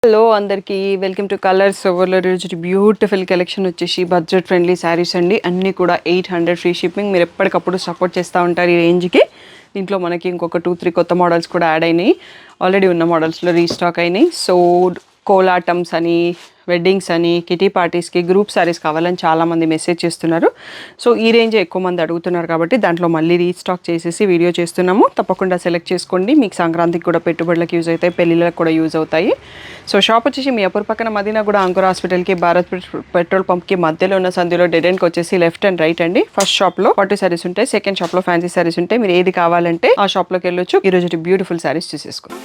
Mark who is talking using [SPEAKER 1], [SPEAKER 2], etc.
[SPEAKER 1] Hello అందరికీ welcome to colours ఓవర్లో రోజు బ్యూటిఫుల్ కలెక్షన్ వచ్చేసి బడ్జెట్ ఫ్రెండ్లీ శారీస్ అండి. అన్నీ కూడా 800 ఫ్రీ షిప్పింగ్. మీరు ఎప్పటికప్పుడు సపోర్ట్ చేస్తూ ఉంటారు ఈ రేంజ్కి. దీంట్లో మనకి ఇంకొక 2-3 కొత్త మోడల్స్ కూడా యాడ్ అయినాయి. ఆల్రెడీ ఉన్న మోడల్స్లో రీస్టాక్ అయినాయి. సో కోలాటమ్స్ అని, వెడ్డింగ్స్ అని, కిటీ పార్టీస్కి గ్రూప్ శారీస్ కావాలని చాలామంది మెసేజ్ చేస్తున్నారు. సో ఈ రేంజ్ ఎక్కువ మంది అడుగుతున్నారు కాబట్టి దాంట్లో మళ్ళీ రీస్టాక్ చేసేసి వీడియో చేస్తున్నాము. తప్పకుండా సెలెక్ట్ చేసుకోండి. మీకు సంక్రాంతికి కూడా పెట్టుబడులకు యూజ్ అవుతాయి, పెళ్ళిళ్ళకి కూడా యూజ్ అవుతాయి. సో షాప్ వచ్చేసి మీ అప్పర్ పక్కన మదీనా కూడా అంకుర్ హాస్పిటల్కి, భారత్ పెట్రోల్ పంప్కి మధ్యలో ఉన్న సందులో డెడ్ ఎండ్కి వచ్చేసి లెఫ్ట్ అండ్ రైట్ అండి. ఫస్ట్ షాప్లో పట్టు శారీస్ ఉంటాయి, సెకండ్ షాప్లో ఫ్యాన్సీ శారీస్ ఉంటాయి. మీరు ఏది కావాలంటే ఆ షాప్లోకి వెళ్ళొచ్చు. ఈ రోజు బ్యూటిఫుల్ శారీస్ చూసేసుకోండి.